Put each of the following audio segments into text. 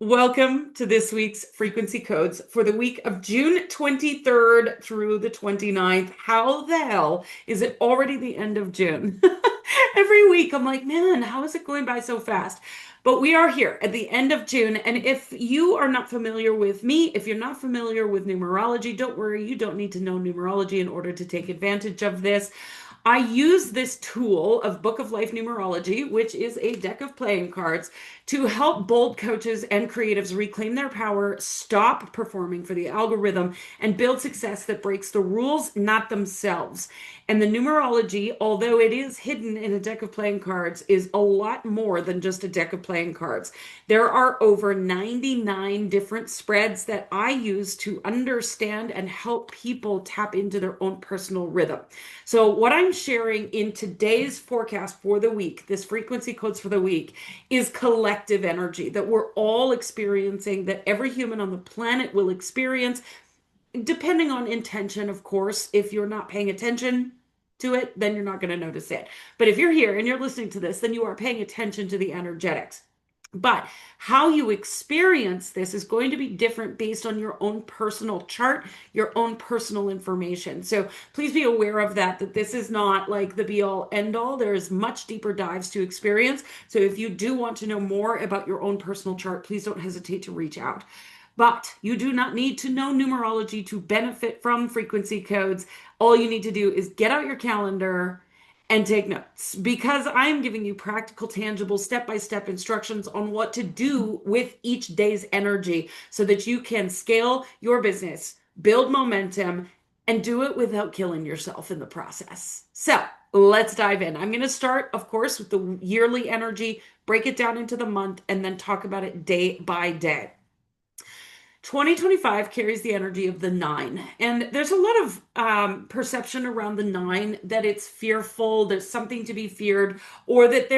Welcome to this week's frequency codes for the week of June 23rd through the 29th. How the hell is it already the end of June? Every week I'm like, man, how is it going by so fast? But we are here at the end of June. And if you are not familiar with me, if you're not familiar with numerology, don't worry, you don't need to know numerology in order to take advantage of this. I use this tool of Book of Life Numerology, which is a deck of playing cards, to help bold coaches and creatives reclaim their power, stop performing for the algorithm, and build success that breaks the rules, not themselves. And the numerology, although it is hidden in a deck of playing cards, is a lot more than just a deck of playing cards. There are over 99 different spreads that I use to understand and help people tap into their own personal rhythm. So, what I'm sharing in today's forecast for the week, this frequency codes for the week, is collective energy that we're all experiencing, that every human on the planet will experience, depending on intention, of course. If you're not paying attention to it, then you're not going to notice it. But if you're here and you're listening to this, then you are paying attention to the energetics. But how you experience this is going to be different based on your own personal chart, your own personal information. So please be aware of that this is not like the be all end all. There's much deeper dives to experience. So if you do want to know more about your own personal chart, please don't hesitate to reach out. But you do not need to know numerology to benefit from frequency codes. All you need to do is get out your calendar and take notes, because I'm giving you practical, tangible, step-by-step instructions on what to do with each day's energy so that you can scale your business, build momentum, and do it without killing yourself in the process. So let's dive in. I'm going to start, of course, with the yearly energy, break it down into the month, and then talk about it day by day. 2025 carries the energy of the nine. And there's a lot of perception around the nine that it's fearful, there's something to be feared, or that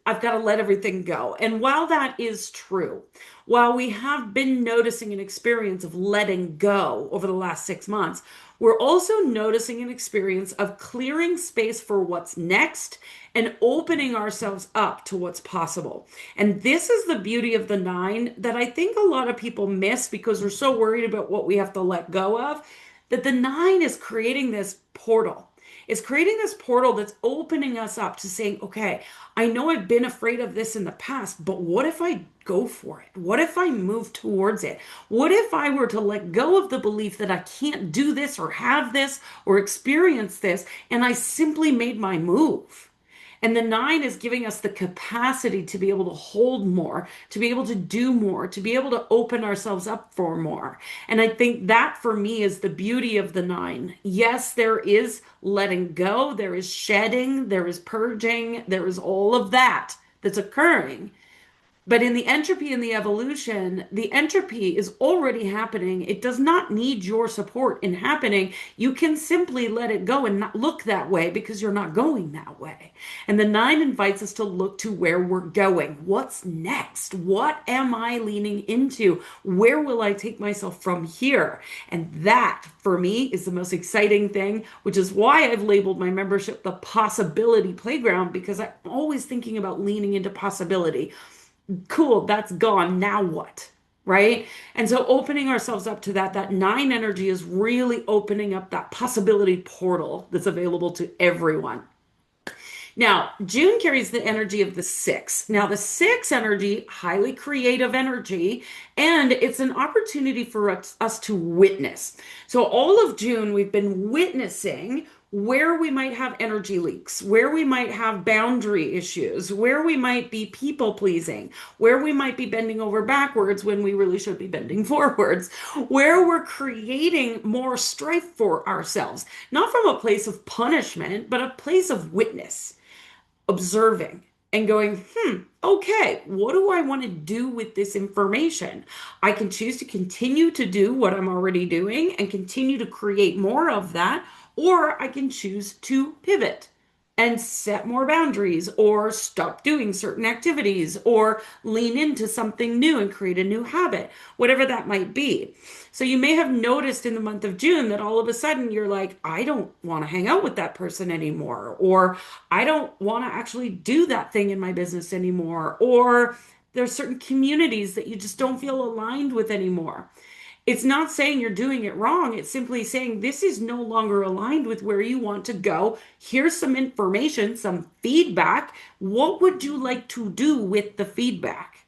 I've got to let everything go. And while that is true, while we have been noticing an experience of letting go over the last 6 months, we're also noticing an experience of clearing space for what's next and opening ourselves up to what's possible. And this is the beauty of the nine that I think a lot of people miss because we're so worried about what we have to let go of, that the nine is creating this portal. It's creating this portal that's opening us up to saying, okay, I know I've been afraid of this in the past, but what if I go for it? What if I move towards it? What if I were to let go of the belief that I can't do this or have this or experience this, and I simply made my move? And the nine is giving us the capacity to be able to hold more, to be able to do more, to be able to open ourselves up for more. And I think that for me is the beauty of the nine. Yes, there is letting go, there is shedding, there is purging, there is all of that that's occurring. But in the entropy and the evolution, the entropy is already happening. It does not need your support in happening. You can simply let it go and not look that way because you're not going that way. And the nine invites us to look to where we're going. What's next? What am I leaning into? Where will I take myself from here? And that, for me, is the most exciting thing, which is why I've labeled my membership the Possibility Playground, because I'm always thinking about leaning into possibility. Cool, that's gone. Now what? Right? And so opening ourselves up to that nine energy is really opening up that possibility portal that's available to everyone. Now, June carries the energy of the six. Now, the six energy, highly creative energy, and it's an opportunity for us to witness. So, all of June, we've been witnessing where we might have energy leaks, where we might have boundary issues, where we might be people pleasing, where we might be bending over backwards when we really should be bending forwards, where we're creating more strife for ourselves, not from a place of punishment, but a place of witness, observing and going, okay, what do I want to do with this information? I can choose to continue to do what I'm already doing and continue to create more of that, or I can choose to pivot and set more boundaries or stop doing certain activities or lean into something new and create a new habit, whatever that might be. So you may have noticed in the month of June that all of a sudden you're like, I don't want to hang out with that person anymore, or I don't want to actually do that thing in my business anymore, or There's certain communities that you just don't feel aligned with anymore. It's not saying you're doing it wrong. It's simply saying this is no longer aligned with where you want to go. Here's some information, some feedback. What would you like to do with the feedback?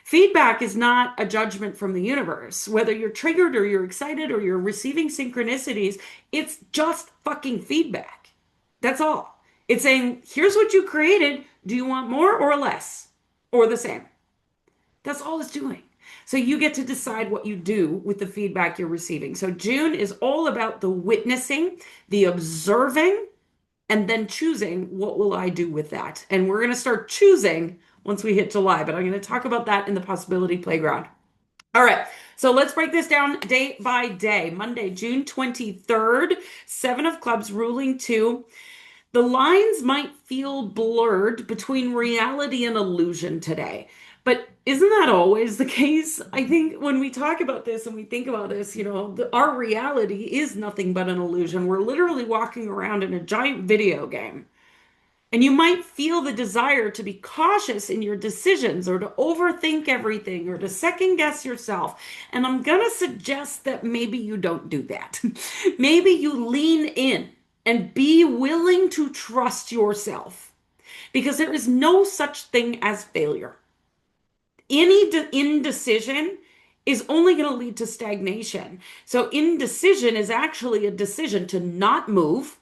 Feedback is not a judgment from the universe. Whether you're triggered or you're excited or you're receiving synchronicities, it's just fucking feedback. That's all. It's saying, here's what you created. Do you want more or less or the same? That's all it's doing. So you get to decide what you do with the feedback you're receiving. So June is all about the witnessing, the observing, and then choosing what will I do with that. And we're going to start choosing once we hit July, but I'm going to talk about that in the possibility playground. All right. So let's break this down day by day. Monday, June 23rd, 7 of Clubs ruling 2. The lines might feel blurred between reality and illusion today. But isn't that always the case? I think when we talk about this and we think about this, our reality is nothing but an illusion. We're literally walking around in a giant video game. And you might feel the desire to be cautious in your decisions or to overthink everything or to second guess yourself. And I'm going to suggest that maybe you don't do that. Maybe you lean in and be willing to trust yourself because there is no such thing as failure. Any indecision is only going to lead to stagnation. So indecision is actually a decision to not move.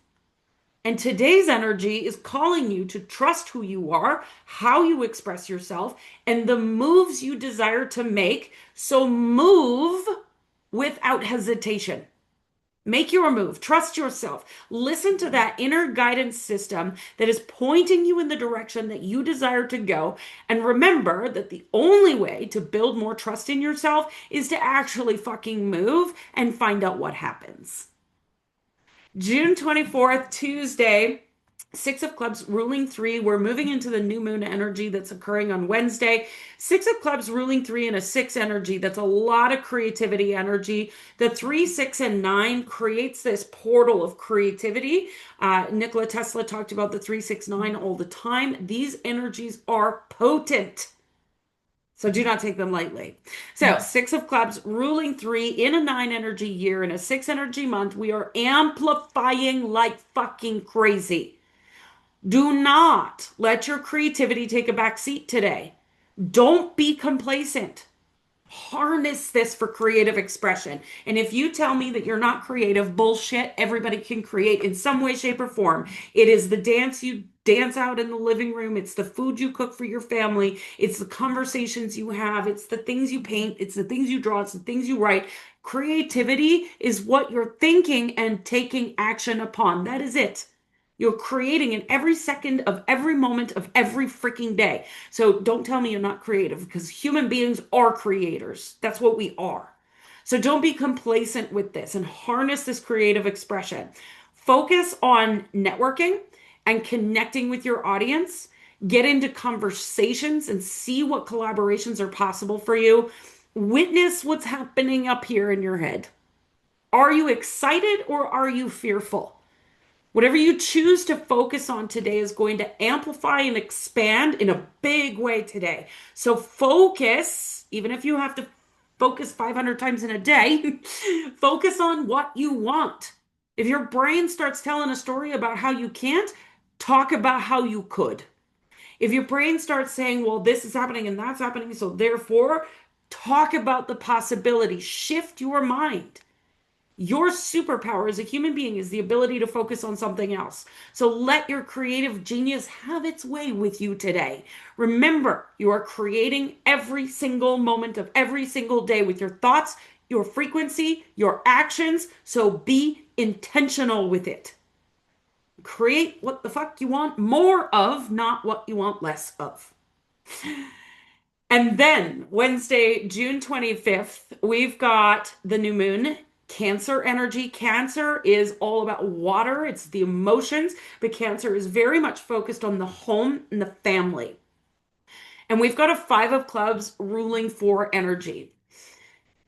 And today's energy is calling you to trust who you are, how you express yourself, and the moves you desire to make. So move without hesitation. Make your move. Trust yourself. Listen to that inner guidance system that is pointing you in the direction that you desire to go. And remember that the only way to build more trust in yourself is to actually fucking move and find out what happens. June 24th, Tuesday, 6 of Clubs ruling 3. We're moving into the new moon energy that's occurring on Wednesday. 6 of Clubs ruling 3 and a 6 energy. That's a lot of creativity energy. The 3, 6, and 9 creates this portal of creativity. Nikola Tesla talked about the 3, 6, 9 all the time. These energies are potent. So do not take them lightly. So 6 of Clubs ruling 3 in a 9 energy year, in a 6 energy month. We are amplifying like fucking crazy. Do not let your creativity take a back seat today. Don't be complacent. Harness this for creative expression. And if you tell me that you're not creative, bullshit, everybody can create in some way, shape, or form. It is the dance you dance out in the living room. It's the food you cook for your family. It's the conversations you have. It's the things you paint. It's the things you draw. It's the things you write. Creativity is what you're thinking and taking action upon. That is it. You're creating in every second of every moment of every freaking day. So don't tell me you're not creative because human beings are creators. That's what we are. So don't be complacent with this and harness this creative expression. Focus on networking and connecting with your audience. Get into conversations and see what collaborations are possible for you. Witness what's happening up here in your head. Are you excited or are you fearful? Whatever you choose to focus on today is going to amplify and expand in a big way today. So focus, even if you have to focus 500 times in a day, focus on what you want. If your brain starts telling a story about how you can't, talk about how you could. If your brain starts saying, well, this is happening and that's happening, so therefore, talk about the possibility. Shift your mind. Your superpower as a human being is the ability to focus on something else. So let your creative genius have its way with you today. Remember, you are creating every single moment of every single day with your thoughts, your frequency, your actions. So be intentional with it. Create what the fuck you want more of, not what you want less of. And then Wednesday, June 25th, we've got the new moon. Cancer energy. Cancer is all about water. It's the emotions, but Cancer is very much focused on the home and the family. And we've got a 5 of Clubs ruling 4 energy.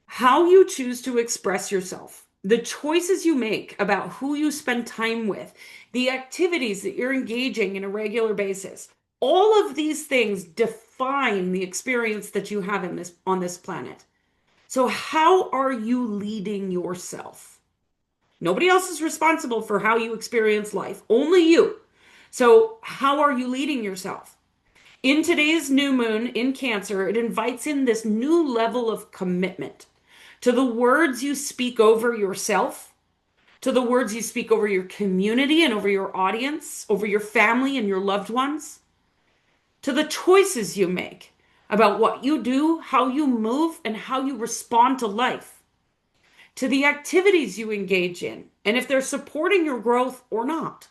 How you choose to express yourself, the choices you make about who you spend time with, the activities that you're engaging in a regular basis, all of these things define define the experience that you have in this on this planet. So how are you leading yourself? Nobody else is responsible for how you experience life, only you. So how are you leading yourself? In today's new moon in Cancer, it invites in this new level of commitment to the words you speak over yourself, to the words you speak over your community and over your audience, over your family and your loved ones, to the choices you make about what you do, how you move, and how you respond to life, to the activities you engage in, and if they're supporting your growth or not.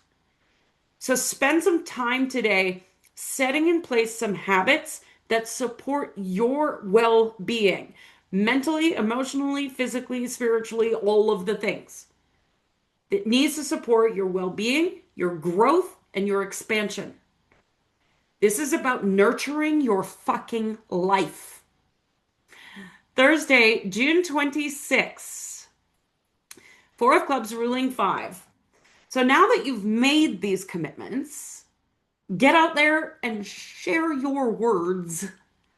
So spend some time today setting in place some habits that support your well-being, mentally, emotionally, physically, spiritually, all of the things. It needs to support your well-being, your growth, and your expansion. This is about nurturing your fucking life. Thursday, June 26th. Four of Clubs ruling 5. So now that you've made these commitments, get out there and share your words.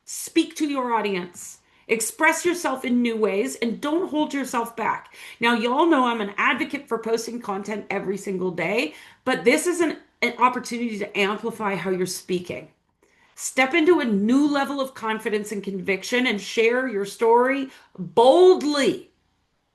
Speak to your audience. Express yourself in new ways and don't hold yourself back. Now, y'all know I'm an advocate for posting content every single day, but this is an opportunity to amplify how you're speaking. Step into a new level of confidence and conviction and share your story boldly,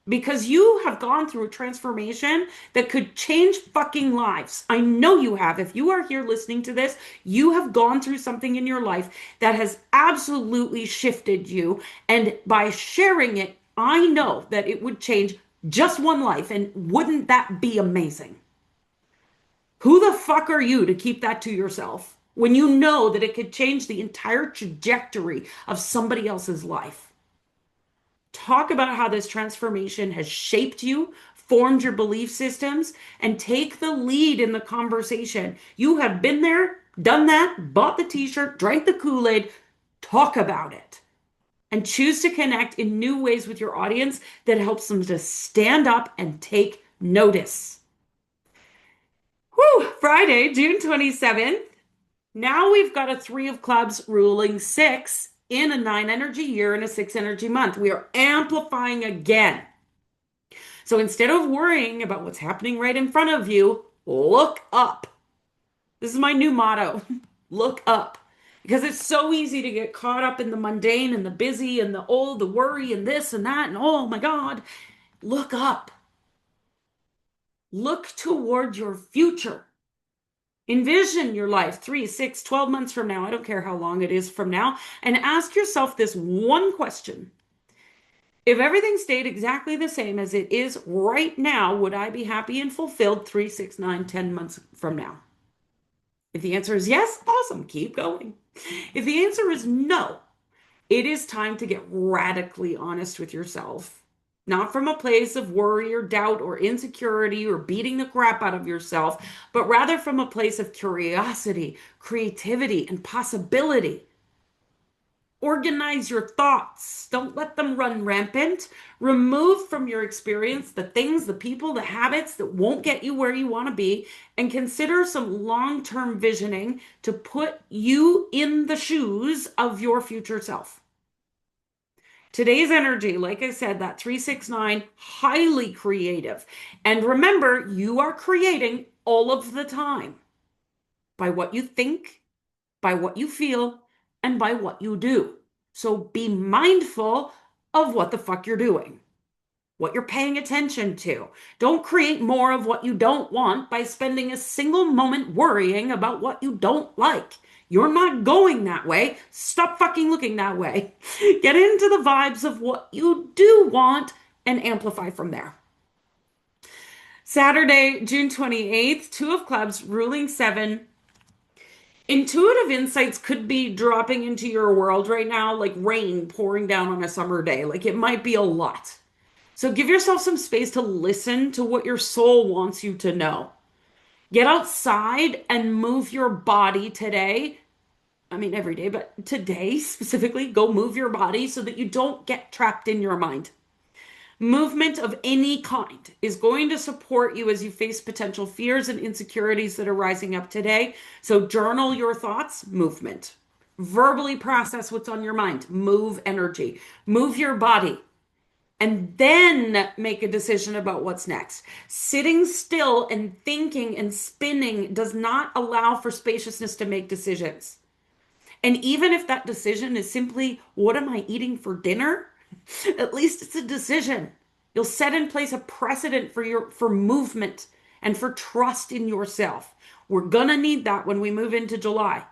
because you have gone through a transformation that could change fucking lives. I know you have. If you are here listening to this, you have gone through something in your life that has absolutely shifted you. And by sharing it, I know that it would change just one life. And wouldn't that be amazing? Who the fuck are you to keep that to yourself when you know that it could change the entire trajectory of somebody else's life? Talk about how this transformation has shaped you, formed your belief systems, and take the lead in the conversation. You have been there, done that, bought the t-shirt, drank the Kool-Aid. Talk about it. And choose to connect in new ways with your audience that helps them to stand up and take notice. Whew, Friday, June 27th. Now we've got a 3 of Clubs ruling 6 in a 9 energy year and a 6 energy month. We are amplifying again. So instead of worrying about what's happening right in front of you, look up. This is my new motto. Look up. Because it's so easy to get caught up in the mundane and the busy and the worry and this and that and oh my God. Look up. Look toward your future. Envision your life 3, 6, 12 months from now. I don't care how long it is from now. And ask yourself this one question. If everything stayed exactly the same as it is right now, would I be happy and fulfilled 3, 6, 9, 10 months from now? If the answer is yes, awesome, keep going. If the answer is no, it is time to get radically honest with yourself. Not from a place of worry or doubt or insecurity or beating the crap out of yourself, but rather from a place of curiosity, creativity, and possibility. Organize your thoughts. Don't let them run rampant. Remove from your experience the things, the people, the habits that won't get you where you want to be, and consider some long-term visioning to put you in the shoes of your future self. Today's energy, like I said, that 369, highly creative. And remember, you are creating all of the time by what you think, by what you feel, and by what you do. So be mindful of what the fuck you're doing, what you're paying attention to. Don't create more of what you don't want by spending a single moment worrying about what you don't like. You're not going that way. Stop fucking looking that way. Get into the vibes of what you do want and amplify from there. Saturday, June 28th, 2 of Clubs, ruling 7. Intuitive insights could be dropping into your world right now, like rain pouring down on a summer day. Like it might be a lot. So give yourself some space to listen to what your soul wants you to know. Get outside and move your body today. I mean, every day, but today specifically, go move your body so that you don't get trapped in your mind. Movement of any kind is going to support you as you face potential fears and insecurities that are rising up today. So journal your thoughts, movement. verbally process what's on your mind, move energy, move your body, and then make a decision about what's next. Sitting still and thinking and spinning does not allow for spaciousness to make decisions. And even if that decision is simply, what am I eating for dinner? At least it's a decision. You'll set in place a precedent for movement and for trust in yourself. We're gonna need that when we move into July.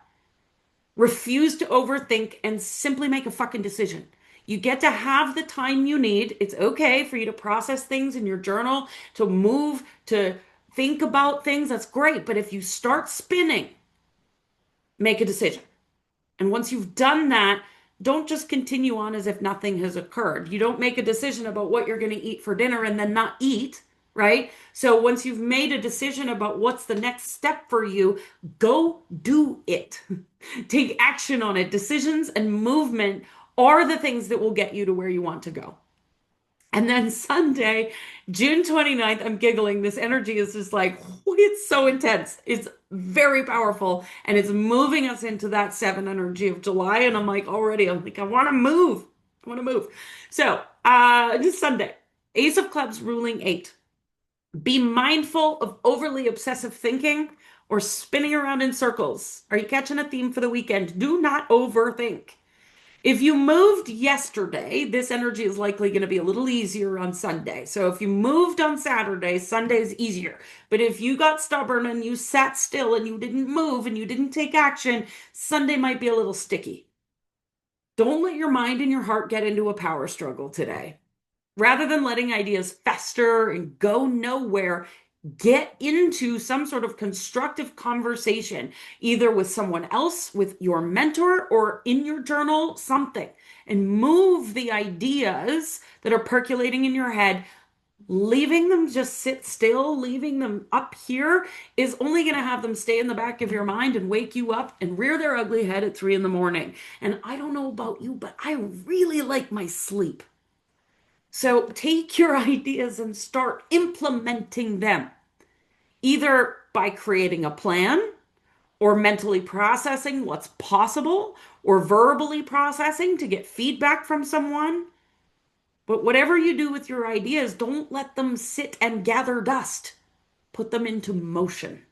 Refuse to overthink and simply make a fucking decision. You get to have the time you need. It's okay for you to process things in your journal, to move, to think about things. That's great. But if you start spinning, make a decision. And once you've done that, don't just continue on as if nothing has occurred. You don't make a decision about what you're going to eat for dinner and then not eat, right? So once you've made a decision about what's the next step for you, go do it. Take action on it. Decisions and movement are the things that will get you to where you want to go. And then Sunday, June 29th, I'm giggling. This energy is just like, it's so intense. It's very powerful. And it's moving us into that seven energy of July. And I'm like, already, I'm like, I want to move. I want to move. So, this Sunday, Ace of Clubs ruling eight. Be mindful of overly obsessive thinking or spinning around in circles. Are you catching a theme for the weekend? Do not overthink. If you moved yesterday, this energy is likely going to be a little easier on Sunday. So if you moved on Saturday, Sunday is easier. But if you got stubborn and you sat still and you didn't move and you didn't take action, Sunday might be a little sticky. Don't let your mind and your heart get into a power struggle today. Rather than letting ideas fester and go nowhere, get into some sort of constructive conversation, either with someone else, with your mentor, or in your journal, something, and move the ideas that are percolating in your head. Leaving them just sit still, leaving them up here is only going to have them stay in the back of your mind and wake you up and rear their ugly head at 3 a.m. And I don't know about you, but I really like my sleep. So take your ideas and start implementing them, either by creating a plan or mentally processing what's possible or verbally processing to get feedback from someone. But whatever you do with your ideas, don't let them sit and gather dust. Put them into motion.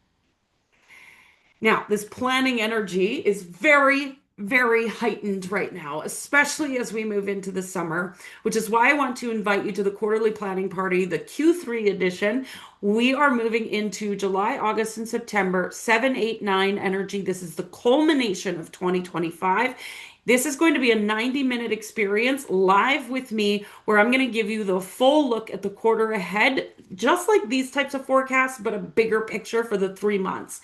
Now, this planning energy is very, very heightened right now, especially as we move into the summer, which is why I want to invite you to the quarterly planning party, the Q3 edition. We are moving into July, August, and September, 7, 8, 9 energy. This is the culmination of 2025. This is going to be a 90-minute experience live with me where I'm going to give you the full look at the quarter ahead, just like these types of forecasts, but a bigger picture for the 3 months.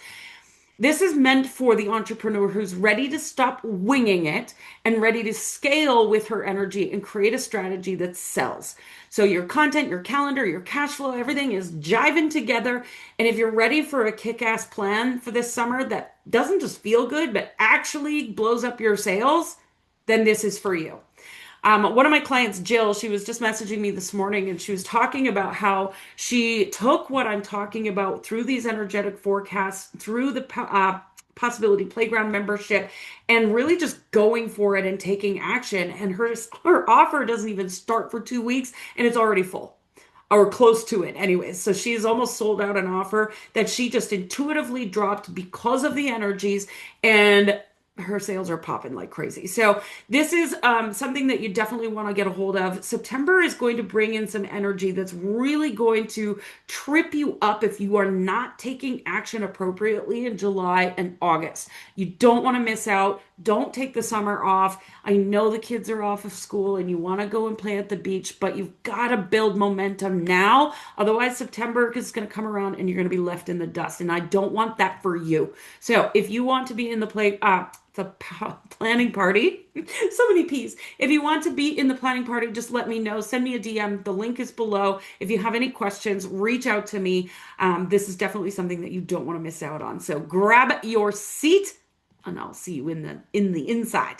This is meant for the entrepreneur who's ready to stop winging it and ready to scale with her energy and create a strategy that sells. So your content, your calendar, your cash flow, everything is jiving together. And if you're ready for a kick-ass plan for this summer that doesn't just feel good, but actually blows up your sales, then this is for you. One of my clients, Jill, she was just messaging me this morning and she was talking about how she took what I'm talking about through these energetic forecasts, through the Possibility Playground membership, and really just going for it and taking action. And her offer doesn't even start for 2 weeks and it's already full or close to it anyways. So she's almost sold out an offer that she just intuitively dropped because of the energies, and her sales are popping like crazy. So this is something that you definitely want to get a hold of. September is going to bring in some energy that's really going to trip you up if you are not taking action appropriately in July and August. You don't want to miss out. Don't take the summer off. I know the kids are off of school and you want to go and play at the beach, but you've got to build momentum now. Otherwise, September is going to come around and you're going to be left in the dust. And I don't want that for you. So if you want to be in the planning party, so many P's. If you want to be in the planning party, just let me know. Send me a DM. The link is below. If you have any questions, reach out to me. This is definitely something that you don't want to miss out on. So grab your seat and I'll see you in the inside.